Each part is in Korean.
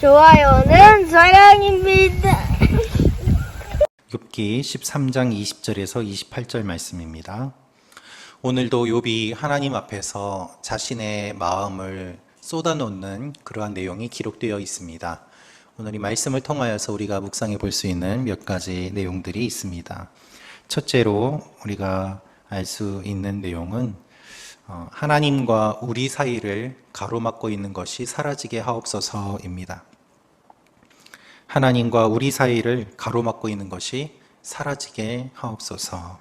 좋아요는 사랑입니다. 욥기 13장 20절에서 28절 말씀입니다. 오늘도 욥이 하나님 앞에서 자신의 마음을 쏟아놓는 그러한 내용이 기록되어 있습니다. 오늘 이 말씀을 통하여서 우리가 묵상해 볼 수 있는 몇 가지 내용들이 있습니다. 첫째로 우리가 알 수 있는 내용은 하나님과 우리 사이를 가로막고 있는 것이 사라지게 하옵소서입니다. 하나님과 우리 사이를 가로막고 있는 것이 사라지게 하옵소서.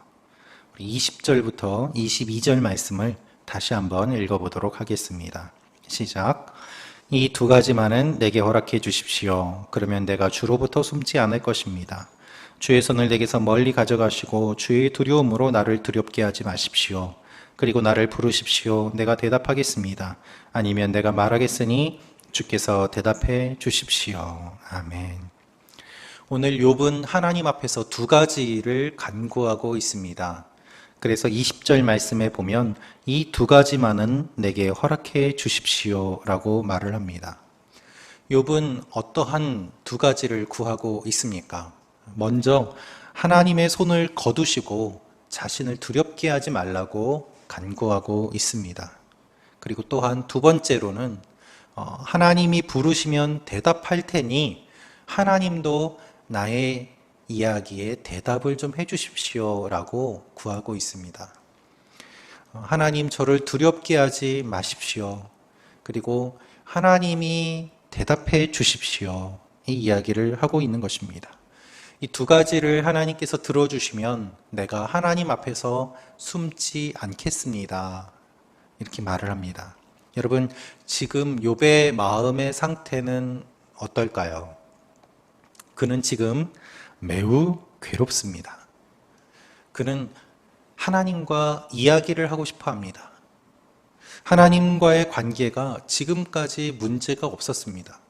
우리 20절부터 22절 말씀을 다시 한번 읽어보도록 하겠습니다. 시작. 이 두 가지만은 내게 허락해 주십시오. 그러면 내가 주로부터 숨지 않을 것입니다. 주의 손을 내게서 멀리 가져가시고 주의 두려움으로 나를 두렵게 하지 마십시오. 그리고 나를 부르십시오. 내가 대답하겠습니다. 아니면 내가 말하겠으니 주께서 대답해 주십시오. 아멘. 오늘 욥은 하나님 앞에서 두 가지를 간구하고 있습니다. 그래서 20절 말씀에 보면 이 두 가지만은 내게 허락해 주십시오 라고 말을 합니다. 욥은 어떠한 두 가지를 구하고 있습니까? 먼저 하나님의 손을 거두시고 자신을 두렵게 하지 말라고 간구하고 있습니다. 그리고 또한 두 번째로는 하나님이 부르시면 대답할 테니 하나님도 나의 이야기에 대답을 좀 해주십시오 라고 구하고 있습니다. 하나님 저를 두렵게 하지 마십시오. 그리고 하나님이 대답해 주십시오. 이 이야기를 하고 있는 것입니다. 이 두 가지를 하나님께서 들어주시면 내가 하나님 앞에서 숨지 않겠습니다. 이렇게 말을 합니다. 여러분, 지금 욥의 마음의 상태는 어떨까요? 그는 지금 매우 괴롭습니다. 그는 하나님과 이야기를 하고 싶어 합니다. 하나님과의 관계가 지금까지 문제가 없었습니다.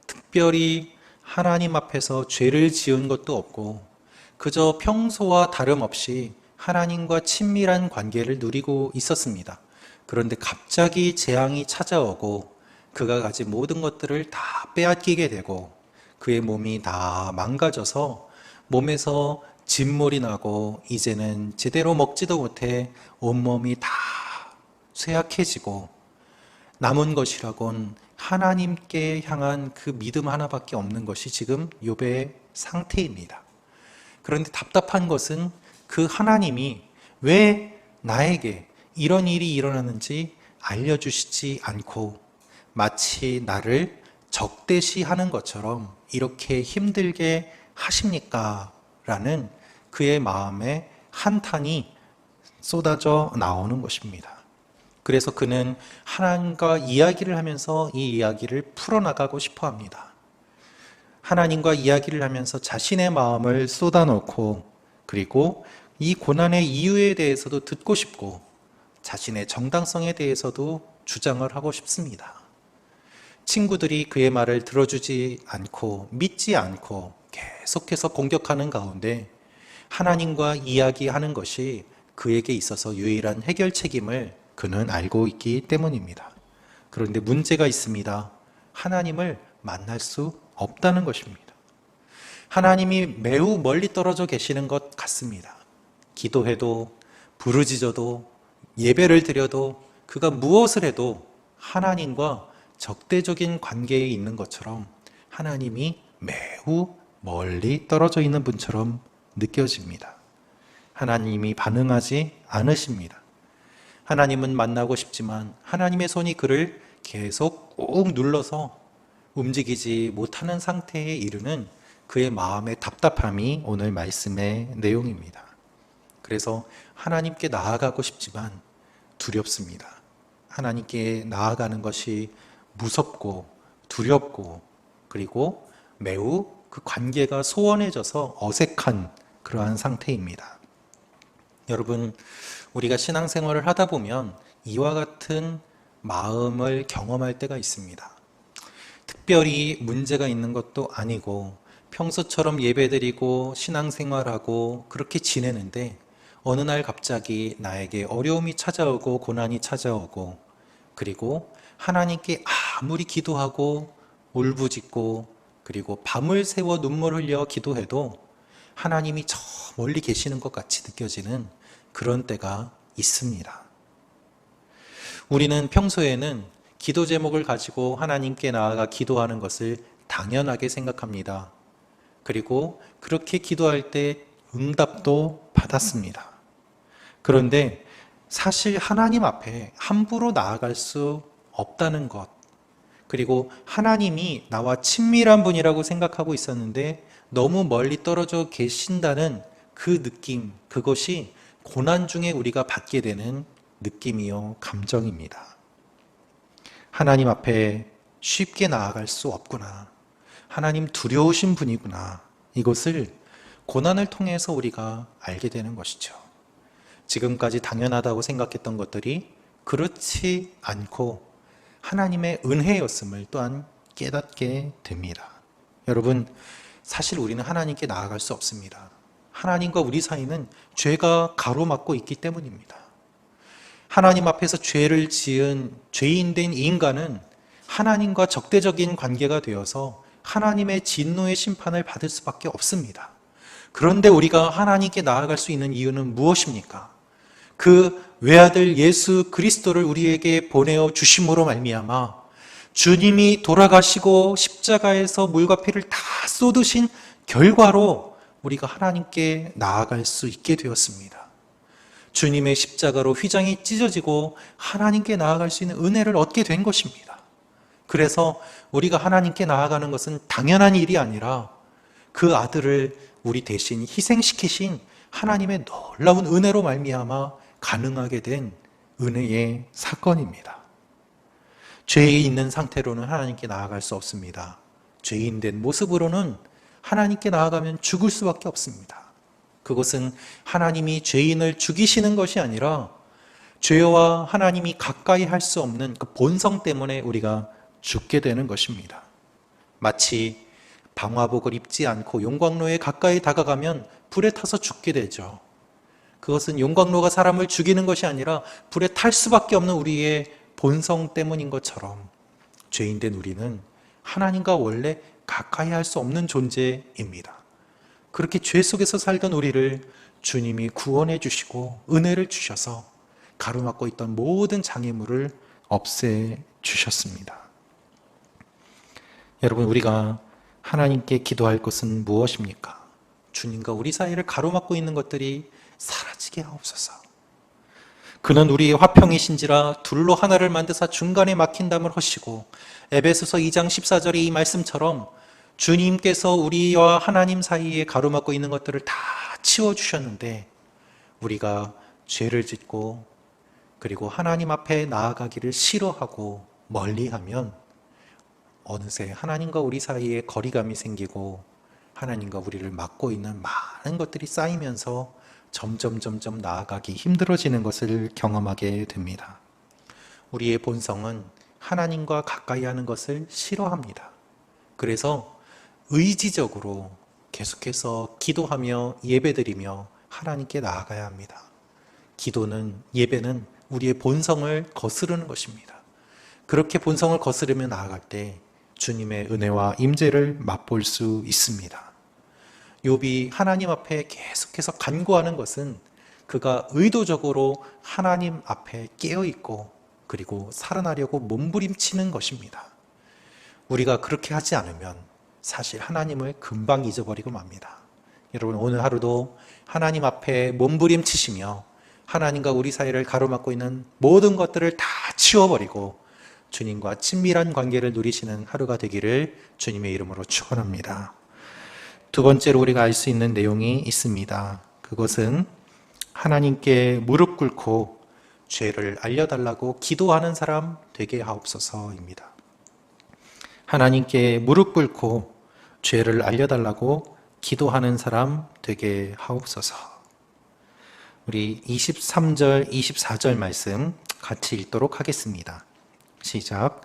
특별히 하나님 앞에서 죄를 지은 것도 없고 그저 평소와 다름없이 하나님과 친밀한 관계를 누리고 있었습니다. 그런데 갑자기 재앙이 찾아오고 그가 가진 모든 것들을 다 빼앗기게 되고 그의 몸이 다 망가져서 몸에서 진물이 나고 이제는 제대로 먹지도 못해 온몸이 다 쇠약해지고 남은 것이라곤 하나님께 향한 그 믿음 하나밖에 없는 것이 지금 욥의 상태입니다. 그런데 답답한 것은 그 하나님이 왜 나에게 이런 일이 일어나는지 알려주시지 않고 마치 나를 적대시하는 것처럼 이렇게 힘들게 하십니까? 라는 그의 마음에 한탄이 쏟아져 나오는 것입니다. 그래서 그는 하나님과 이야기를 하면서 이 이야기를 풀어나가고 싶어 합니다. 하나님과 이야기를 하면서 자신의 마음을 쏟아놓고 그리고 이 고난의 이유에 대해서도 듣고 싶고 자신의 정당성에 대해서도 주장을 하고 싶습니다. 친구들이 그의 말을 들어주지 않고 믿지 않고 계속해서 공격하는 가운데 하나님과 이야기하는 것이 그에게 있어서 유일한 해결 책임을 그는 알고 있기 때문입니다. 그런데 문제가 있습니다. 하나님을 만날 수 없다는 것입니다. 하나님이 매우 멀리 떨어져 계시는 것 같습니다. 기도해도 부르짖어도 예배를 드려도 그가 무엇을 해도 하나님과 적대적인 관계에 있는 것처럼 하나님이 매우 멀리 떨어져 있는 분처럼 느껴집니다. 하나님이 반응하지 않으십니다. 하나님은 만나고 싶지만 하나님의 손이 그를 계속 꾹 눌러서 움직이지 못하는 상태에 이르는 그의 마음의 답답함이 오늘 말씀의 내용입니다. 그래서 하나님께 나아가고 싶지만 두렵습니다. 하나님께 나아가는 것이 무섭고 두렵고 그리고 매우 그 관계가 소원해져서 어색한 그러한 상태입니다. 여러분, 우리가 신앙생활을 하다 보면 이와 같은 마음을 경험할 때가 있습니다. 특별히 문제가 있는 것도 아니고 평소처럼 예배드리고 신앙생활하고 그렇게 지내는데 어느 날 갑자기 나에게 어려움이 찾아오고 고난이 찾아오고 그리고 하나님께 아무리 기도하고 울부짖고 그리고 밤을 새워 눈물 흘려 기도해도 하나님이 저 멀리 계시는 것 같이 느껴지는 그런 때가 있습니다. 우리는 평소에는 기도 제목을 가지고 하나님께 나아가 기도하는 것을 당연하게 생각합니다. 그리고 그렇게 기도할 때 응답도 받았습니다. 그런데 사실 하나님 앞에 함부로 나아갈 수 없다는 것, 그리고 하나님이 나와 친밀한 분이라고 생각하고 있었는데 너무 멀리 떨어져 계신다는 그 느낌, 그것이 고난 중에 우리가 받게 되는 느낌이요, 감정입니다. 하나님 앞에 쉽게 나아갈 수 없구나. 하나님 두려우신 분이구나. 이것을 고난을 통해서 우리가 알게 되는 것이죠. 지금까지 당연하다고 생각했던 것들이 그렇지 않고 하나님의 은혜였음을 또한 깨닫게 됩니다. 여러분, 사실 우리는 하나님께 나아갈 수 없습니다. 하나님과 우리 사이는 죄가 가로막고 있기 때문입니다. 하나님 앞에서 죄를 지은 죄인된 인간은 하나님과 적대적인 관계가 되어서 하나님의 진노의 심판을 받을 수밖에 없습니다. 그런데 우리가 하나님께 나아갈 수 있는 이유는 무엇입니까? 그 외아들 예수 그리스도를 우리에게 보내어 주심으로 말미암아 주님이 돌아가시고 십자가에서 물과 피를 다 쏟으신 결과로 우리가 하나님께 나아갈 수 있게 되었습니다. 주님의 십자가로 휘장이 찢어지고 하나님께 나아갈 수 있는 은혜를 얻게 된 것입니다. 그래서 우리가 하나님께 나아가는 것은 당연한 일이 아니라 그 아들을 우리 대신 희생시키신 하나님의 놀라운 은혜로 말미암아 가능하게 된 은혜의 사건입니다. 죄에 있는 상태로는 하나님께 나아갈 수 없습니다. 죄인 된 모습으로는 하나님께 나아가면 죽을 수밖에 없습니다. 그것은 하나님이 죄인을 죽이시는 것이 아니라 죄와 하나님이 가까이 할 수 없는 그 본성 때문에 우리가 죽게 되는 것입니다. 마치 방화복을 입지 않고 용광로에 가까이 다가가면 불에 타서 죽게 되죠. 그것은 용광로가 사람을 죽이는 것이 아니라 불에 탈 수밖에 없는 우리의 본성 때문인 것처럼 죄인된 우리는 하나님과 원래 가까이 할 수 없는 존재입니다. 그렇게 죄 속에서 살던 우리를 주님이 구원해 주시고 은혜를 주셔서 가로막고 있던 모든 장애물을 없애 주셨습니다. 여러분, 우리가 하나님께 기도할 것은 무엇입니까? 주님과 우리 사이를 가로막고 있는 것들이 사라지게 하옵소서. 그는 우리의 화평이신지라 둘로 하나를 만드사 중간에 막힌 담을 허시고, 에베소서 2장 14절의 이 말씀처럼 주님께서 우리와 하나님 사이에 가로막고 있는 것들을 다 치워주셨는데 우리가 죄를 짓고 그리고 하나님 앞에 나아가기를 싫어하고 멀리하면 어느새 하나님과 우리 사이에 거리감이 생기고 하나님과 우리를 막고 있는 많은 것들이 쌓이면서 점점 나아가기 힘들어지는 것을 경험하게 됩니다. 우리의 본성은 하나님과 가까이 하는 것을 싫어합니다. 그래서 의지적으로 계속해서 기도하며 예배드리며 하나님께 나아가야 합니다. 기도는, 예배는 우리의 본성을 거스르는 것입니다. 그렇게 본성을 거스르며 나아갈 때 주님의 은혜와 임재를 맛볼 수 있습니다. 욥이 하나님 앞에 계속해서 간구하는 것은 그가 의도적으로 하나님 앞에 깨어있고 그리고 살아나려고 몸부림치는 것입니다. 우리가 그렇게 하지 않으면 사실 하나님을 금방 잊어버리고 맙니다. 여러분, 오늘 하루도 하나님 앞에 몸부림치시며 하나님과 우리 사이를 가로막고 있는 모든 것들을 다 치워버리고 주님과 친밀한 관계를 누리시는 하루가 되기를 주님의 이름으로 축원합니다. 두 번째로 우리가 알 수 있는 내용이 있습니다. 그것은 하나님께 무릎 꿇고 죄를 알려달라고 기도하는 사람 되게 하옵소서입니다. 하나님께 무릎 꿇고 죄를 알려달라고 기도하는 사람 되게 하옵소서. 우리 23절, 24절 말씀 같이 읽도록 하겠습니다. 시작.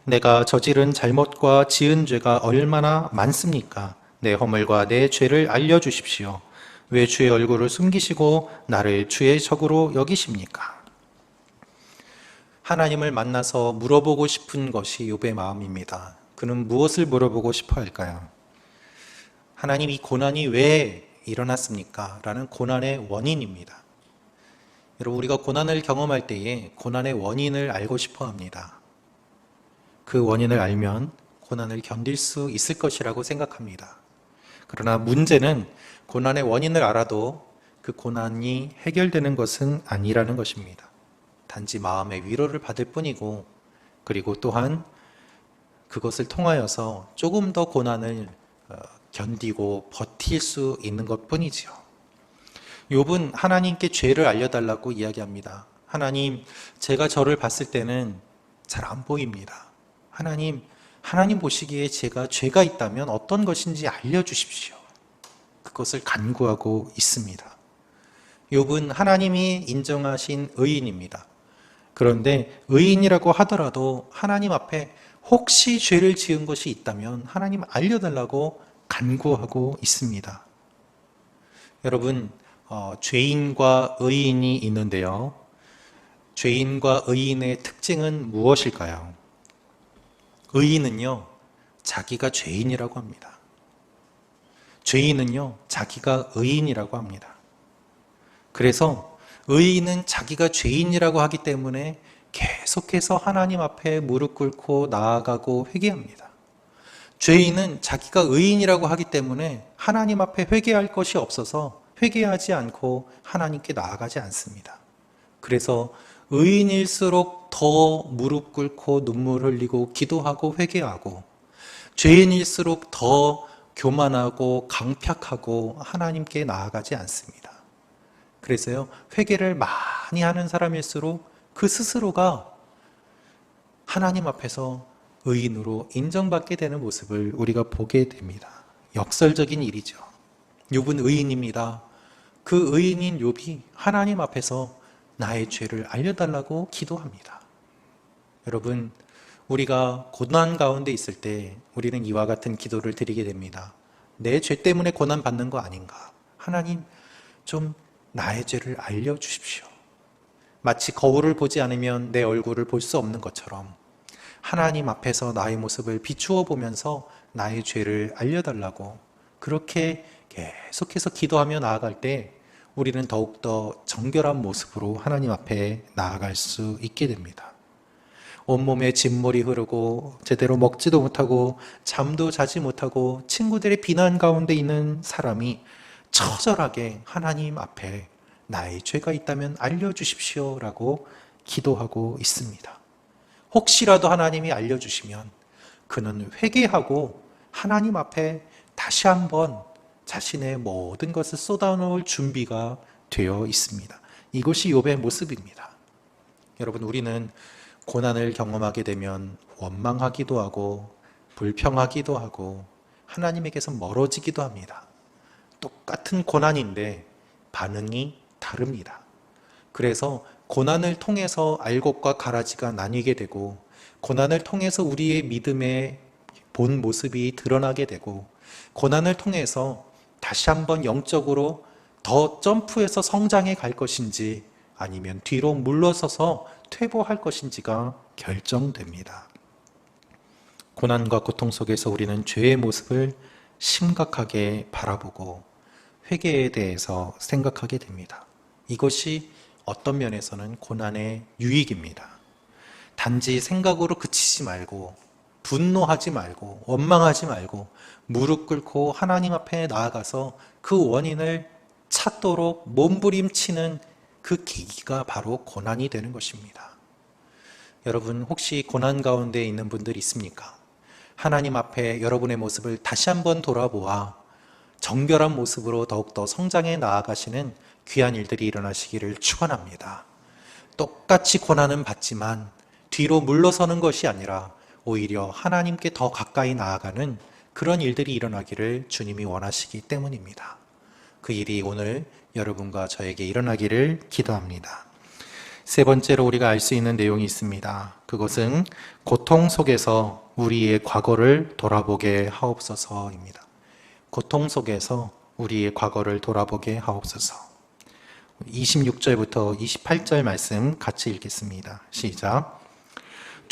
내가 저지른 잘못과 지은 죄가 얼마나 많습니까? 내 허물과 내 죄를 알려주십시오. 왜 주의 얼굴을 숨기시고 나를 주의 적으로 여기십니까? 하나님을 만나서 물어보고 싶은 것이 욥의 마음입니다. 그는 무엇을 물어보고 싶어 할까요? 하나님, 이 고난이 왜 일어났습니까? 라는 고난의 원인입니다. 여러분, 우리가 고난을 경험할 때에 고난의 원인을 알고 싶어 합니다. 그 원인을 알면 고난을 견딜 수 있을 것이라고 생각합니다. 그러나 문제는 고난의 원인을 알아도 그 고난이 해결되는 것은 아니라는 것입니다. 단지 마음의 위로를 받을 뿐이고, 그리고 또한 그것을 통하여서 조금 더 고난을 견디고 버틸 수 있는 것 뿐이지요. 욥은 하나님께 죄를 알려달라고 이야기합니다. 하나님, 제가 저를 봤을 때는 잘 안 보입니다. 하나님 보시기에 제가 죄가 있다면 어떤 것인지 알려주십시오. 그것을 간구하고 있습니다. 욥은 하나님이 인정하신 의인입니다. 그런데 의인이라고 하더라도 하나님 앞에 혹시 죄를 지은 것이 있다면 하나님 알려달라고 간구하고 있습니다. 여러분, 죄인과 의인이 있는데요. 죄인과 의인의 특징은 무엇일까요? 의인은요, 자기가 죄인이라고 합니다. 죄인은요, 자기가 의인이라고 합니다. 그래서 의인은 자기가 죄인이라고 하기 때문에 계속해서 하나님 앞에 무릎 꿇고 나아가고 회개합니다. 죄인은 자기가 의인이라고 하기 때문에 하나님 앞에 회개할 것이 없어서 회개하지 않고 하나님께 나아가지 않습니다. 그래서 의인일수록 더 무릎 꿇고 눈물 흘리고 기도하고 회개하고, 죄인일수록 더 교만하고 강팍하고 하나님께 나아가지 않습니다. 그래서요, 회개를 많이 하는 사람일수록 그 스스로가 하나님 앞에서 의인으로 인정받게 되는 모습을 우리가 보게 됩니다. 역설적인 일이죠. 욥은 의인입니다. 그 의인인 욥이 하나님 앞에서 나의 죄를 알려달라고 기도합니다. 여러분, 우리가 고난 가운데 있을 때 우리는 이와 같은 기도를 드리게 됩니다. 내 죄 때문에 고난 받는 거 아닌가? 하나님, 좀 나의 죄를 알려주십시오. 마치 거울을 보지 않으면 내 얼굴을 볼 수 없는 것처럼 하나님 앞에서 나의 모습을 비추어 보면서 나의 죄를 알려달라고, 그렇게 계속해서 기도하며 나아갈 때 우리는 더욱더 정결한 모습으로 하나님 앞에 나아갈 수 있게 됩니다. 온몸에 진물이 흐르고 제대로 먹지도 못하고 잠도 자지 못하고 친구들의 비난 가운데 있는 사람이 처절하게 하나님 앞에 나의 죄가 있다면 알려주십시오 라고 기도하고 있습니다. 혹시라도 하나님이 알려주시면 그는 회개하고 하나님 앞에 다시 한번 자신의 모든 것을 쏟아놓을 준비가 되어 있습니다. 이것이 욥의 모습입니다. 여러분, 우리는 고난을 경험하게 되면 원망하기도 하고 불평하기도 하고 하나님에게서 멀어지기도 합니다. 똑같은 고난인데 반응이 다릅니다. 그래서 고난을 통해서 알곡과 가라지가 나뉘게 되고, 고난을 통해서 우리의 믿음의 본 모습이 드러나게 되고, 고난을 통해서 다시 한번 영적으로 더 점프해서 성장해 갈 것인지 아니면 뒤로 물러서서 퇴보할 것인지가 결정됩니다. 고난과 고통 속에서 우리는 죄의 모습을 심각하게 바라보고 회개에 대해서 생각하게 됩니다. 이것이 어떤 면에서는 고난의 유익입니다. 단지 생각으로 그치지 말고, 분노하지 말고, 원망하지 말고 무릎 꿇고 하나님 앞에 나아가서 그 원인을 찾도록 몸부림치는 그 계기가 바로 고난이 되는 것입니다. 여러분, 혹시 고난 가운데 있는 분들 있습니까? 하나님 앞에 여러분의 모습을 다시 한번 돌아보아 정결한 모습으로 더욱더 성장해 나아가시는 귀한 일들이 일어나시기를 축원합니다. 똑같이 고난은 받지만 뒤로 물러서는 것이 아니라 오히려 하나님께 더 가까이 나아가는 그런 일들이 일어나기를 주님이 원하시기 때문입니다. 그 일이 오늘 여러분과 저에게 일어나기를 기도합니다. 세 번째로 우리가 알 수 있는 내용이 있습니다. 그것은 고통 속에서 우리의 과거를 돌아보게 하옵소서입니다. 고통 속에서 우리의 과거를 돌아보게 하옵소서. 26절부터 28절 말씀 같이 읽겠습니다. 시작.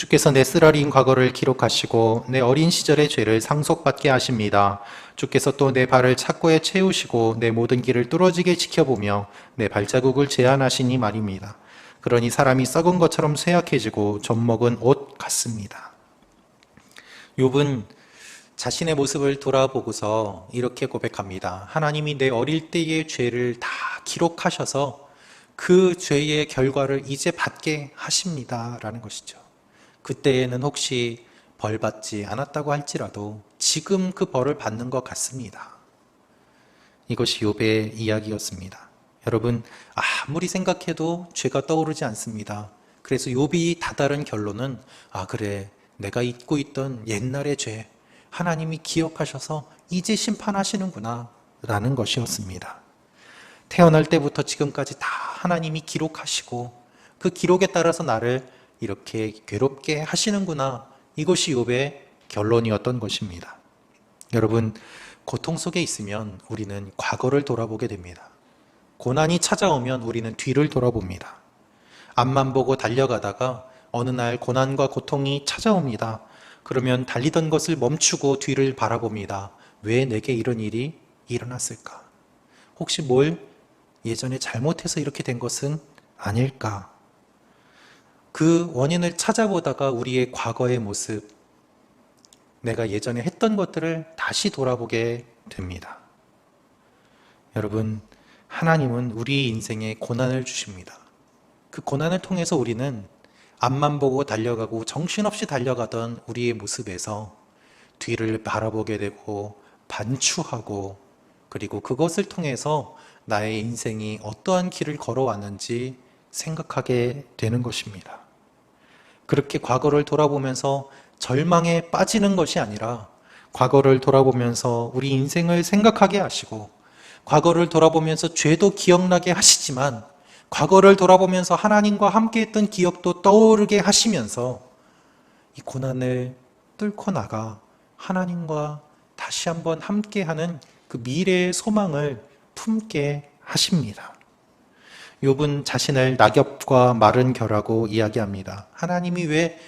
주께서 내 쓰라린 과거를 기록하시고 내 어린 시절의 죄를 상속받게 하십니다. 주께서 또 내 발을 착고에 채우시고 내 모든 길을 뚫어지게 지켜보며 내 발자국을 제한하시니 말입니다. 그러니 사람이 썩은 것처럼 쇠약해지고 젖먹은 옷 같습니다. 욥은 자신의 모습을 돌아보고서 이렇게 고백합니다. 하나님이 내 어릴 때의 죄를 다 기록하셔서 그 죄의 결과를 이제 받게 하십니다 라는 것이죠. 그때에는 혹시 벌 받지 않았다고 할지라도 지금 그 벌을 받는 것 같습니다. 이것이 욥의 이야기였습니다. 여러분, 아무리 생각해도 죄가 떠오르지 않습니다. 그래서 욥이 다다른 결론은 그래, 내가 잊고 있던 옛날의 죄 하나님이 기억하셔서 이제 심판하시는구나 라는 것이었습니다. 태어날 때부터 지금까지 다 하나님이 기록하시고 그 기록에 따라서 나를 이렇게 괴롭게 하시는구나, 이것이 욥의 결론이었던 것입니다. 여러분, 고통 속에 있으면 우리는 과거를 돌아보게 됩니다. 고난이 찾아오면 우리는 뒤를 돌아봅니다. 앞만 보고 달려가다가 어느 날 고난과 고통이 찾아옵니다. 그러면 달리던 것을 멈추고 뒤를 바라봅니다. 왜 내게 이런 일이 일어났을까? 혹시 뭘 예전에 잘못해서 이렇게 된 것은 아닐까? 그 원인을 찾아보다가 우리의 과거의 모습, 내가 예전에 했던 것들을 다시 돌아보게 됩니다. 여러분, 하나님은 우리 인생에 고난을 주십니다. 그 고난을 통해서 우리는 앞만 보고 달려가고 정신없이 달려가던 우리의 모습에서 뒤를 바라보게 되고 반추하고, 그리고 그것을 통해서 나의 인생이 어떠한 길을 걸어왔는지 생각하게 되는 것입니다. 그렇게 과거를 돌아보면서 절망에 빠지는 것이 아니라 과거를 돌아보면서 우리 인생을 생각하게 하시고, 과거를 돌아보면서 죄도 기억나게 하시지만 과거를 돌아보면서 하나님과 함께 했던 기억도 떠오르게 하시면서 이 고난을 뚫고 나가 하나님과 다시 한번 함께하는 그 미래의 소망을 품게 하십니다. 욥은 자신을 낙엽과 마른 겨라고 이야기합니다. 하나님이 왜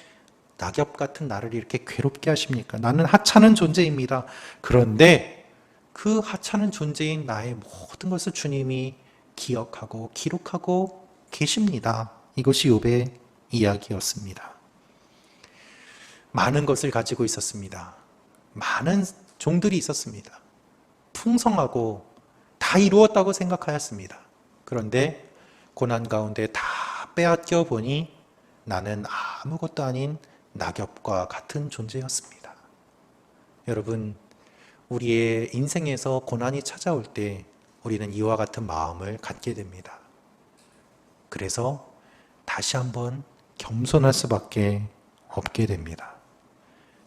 낙엽 같은 나를 이렇게 괴롭게 하십니까? 나는 하찮은 존재입니다. 그런데 그 하찮은 존재인 나의 모든 것을 주님이 기억하고 기록하고 계십니다. 이것이 욥의 이야기였습니다. 많은 것을 가지고 있었습니다. 많은 종들이 있었습니다. 풍성하고 다 이루었다고 생각하였습니다. 그런데 고난 가운데 다 빼앗겨 보니 나는 아무것도 아닌 낙엽과 같은 존재였습니다. 여러분, 우리의 인생에서 고난이 찾아올 때 우리는 이와 같은 마음을 갖게 됩니다. 그래서 다시 한번 겸손할 수밖에 없게 됩니다.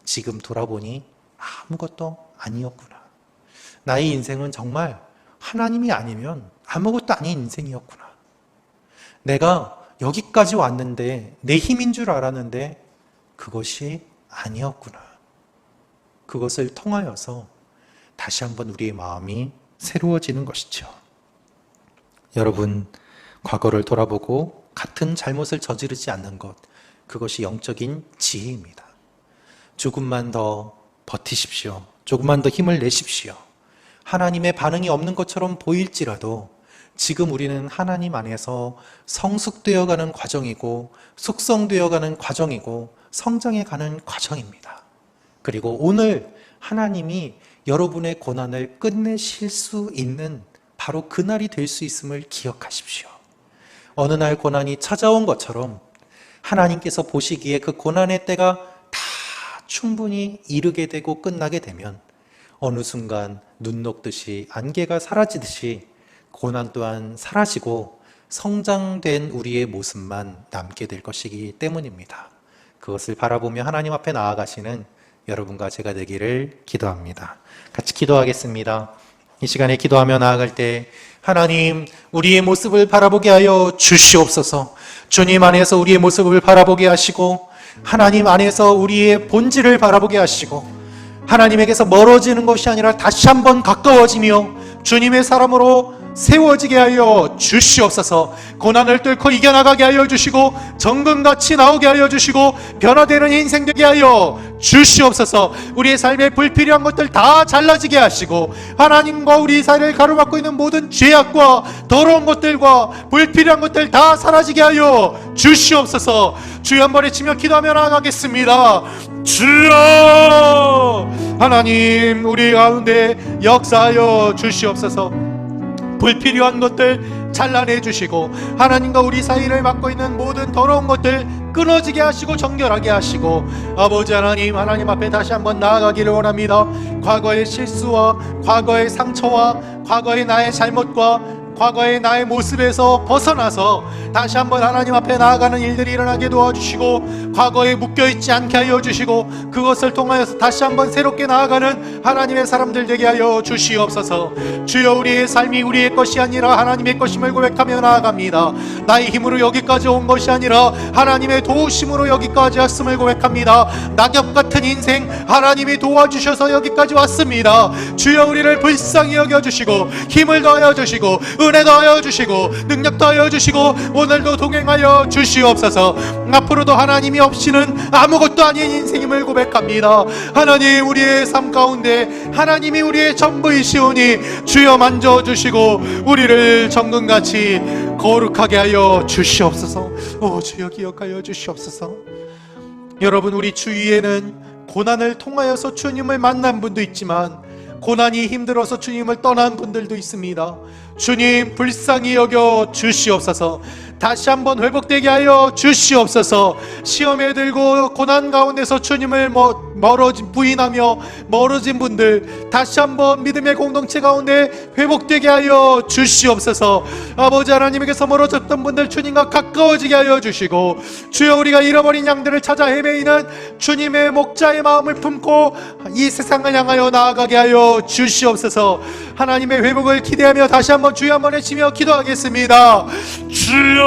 지금 돌아보니 아무것도 아니었구나. 나의 인생은 정말 하나님이 아니면 아무것도 아닌 인생이었구나. 내가 여기까지 왔는데 내 힘인 줄 알았는데 그것이 아니었구나. 그것을 통하여서 다시 한번 우리의 마음이 새로워지는 것이죠. 여러분, 과거를 돌아보고 같은 잘못을 저지르지 않는 것, 그것이 영적인 지혜입니다. 조금만 더 버티십시오. 조금만 더 힘을 내십시오. 하나님의 반응이 없는 것처럼 보일지라도 지금 우리는 하나님 안에서 성숙되어가는 과정이고 숙성되어가는 과정이고 성장해가는 과정입니다. 그리고 오늘 하나님이 여러분의 고난을 끝내실 수 있는 바로 그날이 될 수 있음을 기억하십시오. 어느 날 고난이 찾아온 것처럼 하나님께서 보시기에 그 고난의 때가 다 충분히 이르게 되고 끝나게 되면 어느 순간 눈 녹듯이 안개가 사라지듯이 고난 또한 사라지고 성장된 우리의 모습만 남게 될 것이기 때문입니다. 그것을 바라보며 하나님 앞에 나아가시는 여러분과 제가 되기를 기도합니다. 같이 기도하겠습니다. 이 시간에 기도하며 나아갈 때 하나님, 우리의 모습을 바라보게 하여 주시옵소서. 주님 안에서 우리의 모습을 바라보게 하시고 하나님 안에서 우리의 본질을 바라보게 하시고 하나님에게서 멀어지는 것이 아니라 다시 한번 가까워지며 주님의 사람으로 세워지게 하여 주시옵소서. 고난을 뚫고 이겨나가게 하여 주시고 정금같이 나오게 하여 주시고 변화되는 인생 되게 하여 주시옵소서. 우리의 삶에 불필요한 것들 다 잘라지게 하시고 하나님과 우리 사이를 가로막고 있는 모든 죄악과 더러운 것들과 불필요한 것들 다 사라지게 하여 주시옵소서. 주여 한 번에 치며 기도하며 나아가겠습니다. 주여 하나님 우리 가운데 역사하여 주시옵소서. 불필요한 것들 잘라내 주시고 하나님과 우리 사이를 막고 있는 모든 더러운 것들 끊어지게 하시고 정결하게 하시고 아버지 하나님, 하나님 앞에 다시 한번 나아가기를 원합니다. 과거의 실수와 과거의 상처와 과거의 나의 잘못과 과거의 나의 모습에서 벗어나서 다시 한번 하나님 앞에 나아가는 일들이 일어나게 도와주시고 과거에 묶여있지 않게 하여 주시고 그것을 통하여서 다시 한번 새롭게 나아가는 하나님의 사람들 되게 하여 주시옵소서. 주여 우리의 삶이 우리의 것이 아니라 하나님의 것임을 고백하며 나아갑니다. 나의 힘으로 여기까지 온 것이 아니라 하나님의 도우심으로 여기까지 왔음을 고백합니다. 낙엽 같은 인생 하나님이 도와주셔서 여기까지 왔습니다. 주여 우리를 불쌍히 여겨주시고 힘을 더하여 주시고 은혜 더하여 주시고 능력 더하여 주시고 오늘도 동행하여 주시옵소서. 앞으로도 하나님이 없이는 아무것도 아닌 인생임을 고백합니다. 하나님 우리의 삶 가운데 하나님이 우리의 전부이시오니 주여 만져주시고 우리를 정금같이 거룩하게 하여 주시옵소서. 오 주여 기억하여 주시옵소서. 여러분 우리 주위에는 고난을 통하여서 주님을 만난 분도 있지만 고난이 힘들어서 주님을 떠난 분들도 있습니다. 주님 불쌍히 여겨 주시옵소서. 다시 한번 회복되게 하여 주시옵소서. 시험에 들고 고난 가운데서 주님을 부인하며 멀어진 분들 다시 한번 믿음의 공동체 가운데 회복되게 하여 주시옵소서. 아버지 하나님에게서 멀어졌던 분들 주님과 가까워지게 하여 주시고 주여 우리가 잃어버린 양들을 찾아 헤매이는 주님의 목자의 마음을 품고 이 세상을 향하여 나아가게 하여 주시옵소서. 하나님의 회복을 기대하며 다시 한번 주여 한번 외치며 기도하겠습니다. 주여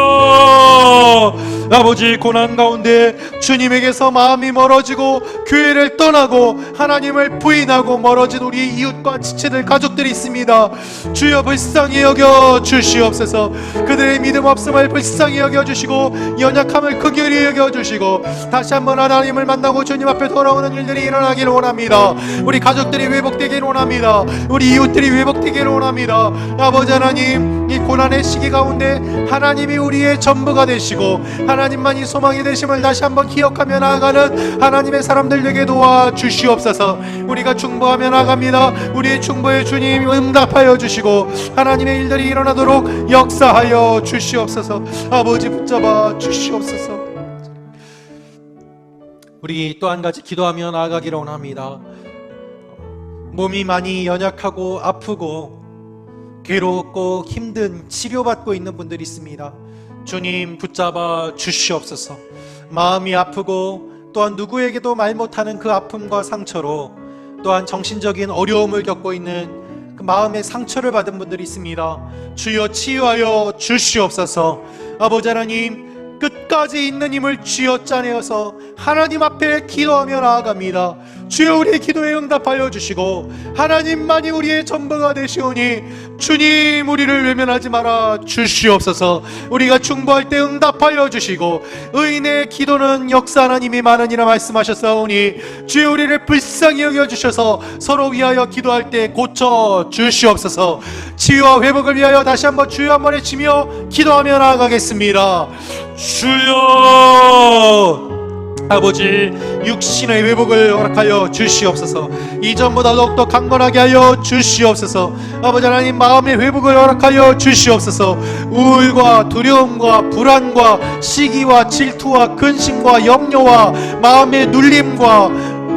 아버지 고난 가운데 주님에게서 마음이 멀어지고 교회를 떠나고 하나님을 부인하고 멀어진 우리 이웃과 지체들 가족들이 있습니다. 주여 불쌍히 여겨 주시옵소서. 그들의 믿음 없음을 불쌍히 여겨 주시고 연약함을 극렬히 여겨 주시고 다시 한번 하나님을 만나고 주님 앞에 돌아오는 일들이 일어나기를 원합니다. 우리 가족들이 회복되기를 원합니다. 우리 이웃들이 회복되기를 원합니다. 아버지 하나님 이 고난의 시기 가운데 하나님이 우리의 전부가 되시고 하나님만이 소망이 되심을 다시 한번 기억하며 나아가는 하나님의 사람들 되게 도와주시옵소서. 우리가 중보하며 나아갑니다. 우리의 중보에 주님 응답하여 주시고 하나님의 일들이 일어나도록 역사하여 주시옵소서. 아버지 붙잡아 주시옵소서. 우리 또 한 가지 기도하며 나아가기를 원합니다. 몸이 많이 연약하고 아프고 괴롭고 힘든 치료받고 있는 분들이 있습니다. 주님 붙잡아 주시옵소서. 마음이 아프고 또한 누구에게도 말 못하는 그 아픔과 상처로 또한 정신적인 어려움을 겪고 있는 그 마음의 상처를 받은 분들이 있습니다. 주여 치유하여 주시옵소서. 아버지 하나님 끝까지 있는 힘을 쥐어 짜내어서 하나님 앞에 기도하며 나아갑니다. 주여 우리의 기도에 응답하여 주시고 하나님만이 우리의 전부가 되시오니 주님 우리를 외면하지 말아 주시옵소서. 우리가 중보할 때 응답하여 주시고 의인의 기도는 역사 하나님이 많으니라 말씀하셨사오니 주여 우리를 불쌍히 여겨주셔서 서로 위하여 기도할 때 고쳐 주시옵소서. 치유와 회복을 위하여 다시 한번 주여 한번 외치며 기도하며 나아가겠습니다. 주여 아버지 육신의 회복을 허락하여 주시옵소서. 이전보다 더욱더 강건하게 하여 주시옵소서. 아버지 하나님 마음의 회복을 허락하여 주시옵소서. 우울과 두려움과 불안과 시기와 질투와 근심과 염려와 마음의 눌림과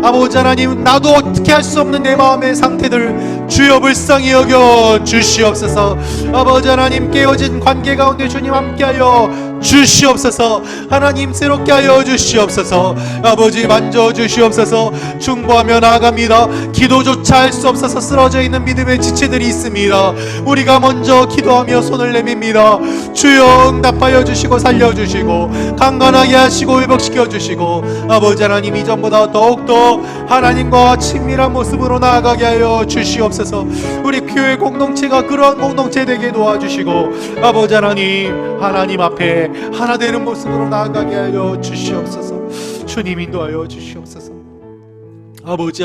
아버지 하나님 나도 어떻게 할 수 없는 내 마음의 상태들 주여 불쌍히 여겨 주시옵소서. 아버지 하나님 깨어진 관계 가운데 주님 함께하여 주시옵소서. 하나님 새롭게 하여 주시옵소서. 아버지 만져 주시옵소서. 중보하며 나아갑니다. 기도조차 할 수 없어서 쓰러져 있는 믿음의 지체들이 있습니다. 우리가 먼저 기도하며 손을 내밉니다. 주여 응답하여 주시고 살려주시고 강건하게 하시고 회복시켜 주시고 아버지 하나님 이전보다 더욱더 하나님과 친밀한 모습으로 나아가게 하여 주시옵소서. 주시옵소서. 우리 교회 공동체가 그러한 공동체 되게 도와주시고, 아버지 하나님 앞에 하나 되는 모습으로 나아가게 하여 주시옵소서. 주님 인도하여 주시옵소서. 아버지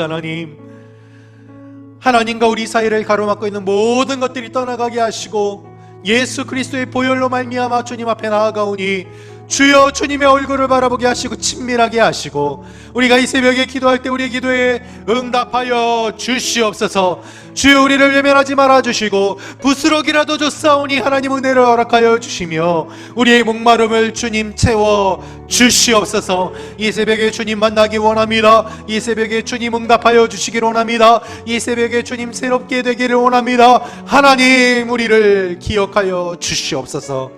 하나님과 우리 사이를 가로막고 있는 모든 것들이 떠나가게 하시고, 예수 그리스도의 보혈로 말미암아 주님 앞에 나아가오니 주여 주님의 얼굴을 바라보게 하시고 친밀하게 하시고, 우리가 이 새벽에 기도할 때 우리의 기도에 응답하여 주시옵소서. 주여 우리를 외면하지 말아주시고 부스럭이라도 줬사오니 하나님 은혜를 허락하여 주시며 우리의 목마름을 주님 채워 주시옵소서. 이 새벽에 주님 만나기 원합니다. 이 새벽에 주님 응답하여 주시기를 원합니다. 이 새벽에 주님 새롭게 되기를 원합니다. 하나님 우리를 기억하여 주시옵소서.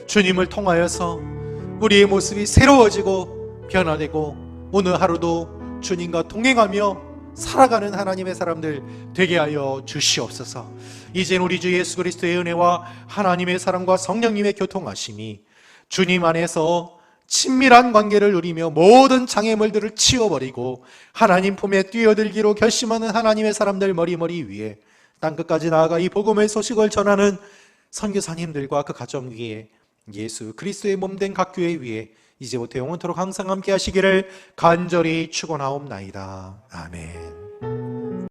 주님을 통하여서 우리의 모습이 새로워지고 변화되고 오늘 하루도 주님과 동행하며 살아가는 하나님의 사람들 되게 하여 주시옵소서. 이젠 우리 주 예수 그리스도의 은혜와 하나님의 사랑과 성령님의 교통하심이 주님 안에서 친밀한 관계를 누리며 모든 장애물들을 치워버리고 하나님 품에 뛰어들기로 결심하는 하나님의 사람들 머리 위에 땅끝까지 나아가 이 복음의 소식을 전하는 선교사님들과 그 가정 위에 예수 그리스도의 몸된 각 교회 위에 이제부터 영원토록 항상 함께 하시기를 간절히 축원하옵나이다. 아멘.